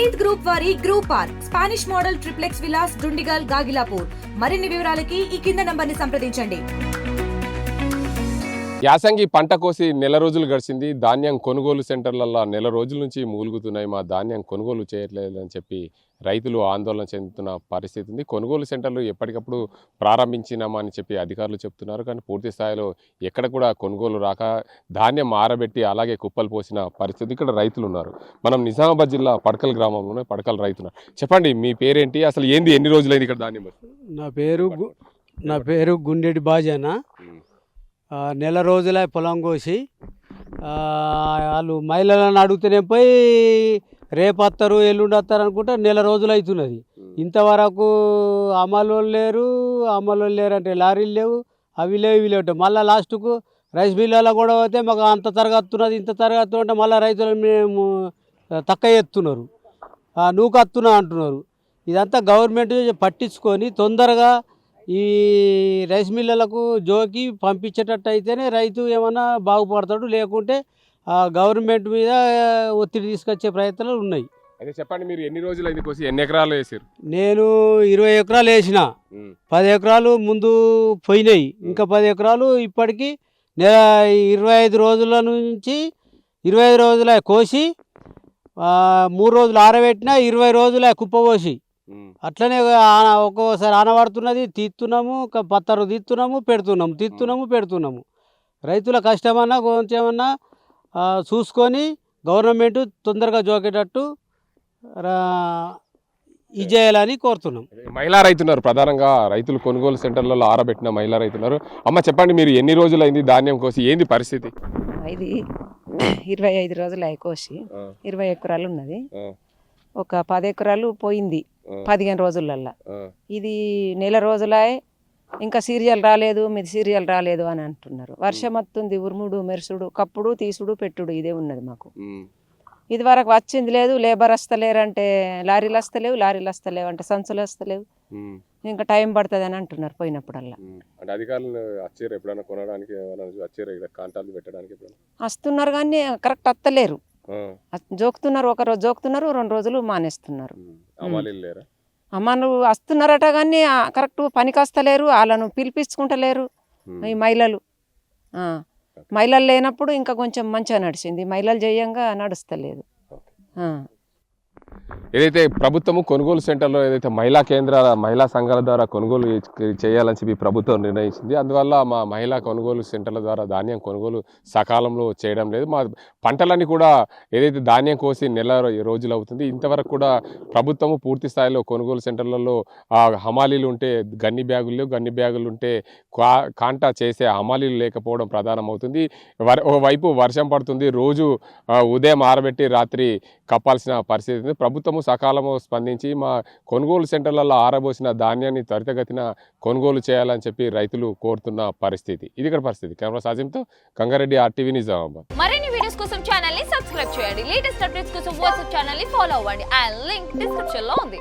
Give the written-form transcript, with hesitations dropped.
Health group వారి group park Spanish model triplex Vilas Dundigal Gagillapur. మరిన్ని వివరాలకి ఈ కింద నంబర్ని సంప్రదించండి. యాసంగి పంట కోసి నెల రోజులు గడిచింది. ధాన్యం కొనుగోలు సెంటర్లలో నెల రోజుల నుంచి మూలుగుతున్నాయి. మా ధాన్యం కొనుగోలు చేయట్లేదని చెప్పి రైతులు ఆందోళన చెందుతున్న పరిస్థితి ఉంది. కొనుగోలు సెంటర్లు ఎప్పటికప్పుడు ప్రారంభించినామని చెప్పి అధికారులు చెప్తున్నారు. కానీ పూర్తి స్థాయిలో ఎక్కడ కూడా కొనుగోలు రాక ధాన్యం ఆరబెట్టి అలాగే కుప్పలు పోసిన పరిస్థితి. ఇక్కడ రైతులు ఉన్నారు. మనం నిజామాబాద్ జిల్లా పడకల్ గ్రామంలోనే పడకల్ రైతున్నారు. చెప్పండి, మీ పేరేంటి, అసలు ఏంది, ఎన్ని రోజులైంది ఇక్కడ ధాన్యం? నా పేరు గుండెడి బాజానా. నెల రోజులే పొలం కోసి వాళ్ళు మహిళలను అడుగుతూనే పోయి రేపు వస్తారు ఎల్లుండి వస్తారు అనుకుంటే నెల రోజులు అవుతున్నది. ఇంతవరకు అమలు లేరు అంటే లారీలు లేవు, అవి లేవు ఇవి లేవు. మళ్ళీ లాస్ట్కు రైస్ మిల్లలో కూడా పోతే మాకు అంత తరగతున్నది ఇంత తరగతు అంటే మళ్ళీ రైతులు మేము తక్కువ ఎత్తున్నారు, నూకు వస్తున్నా అంటున్నారు. ఇదంతా గవర్నమెంట్ పట్టించుకొని తొందరగా ఈ రైస్ మిల్లలకు జోకి పంపించేటట్టు అయితేనే రైతు ఏమన్నా బాగుపడతాడు, లేకుంటే గవర్నమెంట్ మీద ఒత్తిడి తీసుకొచ్చే ప్రయత్నాలు ఉన్నాయి. అయితే చెప్పండి, మీరు ఎన్ని రోజులు అయింది కోసి, ఎన్ని ఎకరాలు వేసారు? నేను 20 ఎకరాలు వేసిన. 10 ఎకరాలు ముందు పోయినాయి, ఇంకా 10 ఎకరాలు ఇప్పటికీ 25 రోజుల నుంచి 25 రోజుల కోసి 3 రోజులు ఆరబెట్టిన, 20 రోజుల కుప్పపోసి అట్లనే ఒక్కోసారి ఆనబడుతున్నది. తీస్తున్నాము, పత్తరు తీస్తున్నాము, పెడుతున్నాము. రైతుల కష్టమన్నా కొంచెమన్నా చూసుకొని గవర్నమెంట్ తొందరగా జోకేటట్టు ఇది చేయాలని కోరుతున్నాం. మహిళా రైతున్నారు, ప్రధానంగా రైతులు కొనుగోలు సెంటర్లలో ఆరబెట్టిన మహిళా రైతున్నారు. అమ్మ చెప్పండి, మీరు ఎన్ని రోజులైంది ధాన్యం కోసి, ఏంది పరిస్థితి? ఇది 25 రోజులు కోసి 20 ఎకరాలు ఉన్నది. ఒక 10 ఎకరాలు పోయింది 15 రోజులల్లా. ఇది నెల రోజులే, ఇంకా సీరియల్ రాలేదు, మీది సీరియల్ రాలేదు అని అంటున్నారు. వర్షం వస్తుంది, ఉరుముడు మెరుసుడు, కప్పుడు తీసుడు పెట్టుడు ఇదే ఉన్నది మాకు. ఇది వరకు వచ్చింది లేదు. లేబర్ వస్తలేరంటే లారీలు వస్తలేవు అంటే సంచులు వస్తలేవు. ఇంకా టైం పడుతుంది అని అంటున్నారు పోయినప్పుడల్లా. వస్తున్నారు కానీ కరెక్ట్ వస్తలేరు. జోకుతున్నారు, ఒక రోజు జోకుతున్నారు, 2 రోజులు మానేస్తున్నారు. అమ్మాను వస్తున్నారట కానీ కరెక్ట్ పనికి వస్తలేరు, వాళ్ళను పిలిపించుకుంటలేరు. ఈ మహిళలు లేనప్పుడు ఇంకా కొంచెం మంచిగా నడిచింది, మహిళలు చేయంగా నడుస్తలేదు. ఏదైతే ప్రభుత్వము కొనుగోలు సెంటర్లో ఏదైతే మహిళా సంఘాల ద్వారా కొనుగోలు చేయాలని చెప్పి ప్రభుత్వం నిర్ణయించింది. అందువల్ల మా మహిళా కొనుగోలు సెంటర్ల ద్వారా ధాన్యం కొనుగోలు సకాలంలో చేయడం లేదు. మా పంటలన్నీ కూడా ఏదైతే ధాన్యం కోసి నెల రోజులు అవుతుంది, ఇంతవరకు కూడా ప్రభుత్వము పూర్తి స్థాయిలో కొనుగోలు సెంటర్లలో హమాలీలు ఉంటే గన్ని బ్యాగులు ఉంటే కాంటా చేసే హమాలీలు లేకపోవడం ప్రధానమవుతుంది. ఓవైపు వర్షం పడుతుంది, రోజు ఉదయం ఆరబెట్టి రాత్రి కప్పాల్సిన పరిస్థితి ఉంది. ప్రభుత్వము సకాలము స్పందించి మా కొనుగోలు సెంటర్లలో ఆరబోసిన ధాన్యాన్ని త్వరితగతిన కొనుగోలు చేయాలని చెప్పి రైతులు కోరుతున్న పరిస్థితి. ఇది ఇక్కడ పరిస్థితి. కెమెరా సాజింతో గంగారెడ్డి, RTV నిజామాబాద్. మరిన్ని వీడియోస్ కోసం ఛానల్ ని సబ్స్క్రైబ్ చేయండి. లేటెస్ట్ అప్డేట్స్ కోసం వాట్సాప్ ఛానల్ ని ఫాలో అవ్వండి. ఆ లింక్ డిస్క్రిప్షన్ లో ఉంది.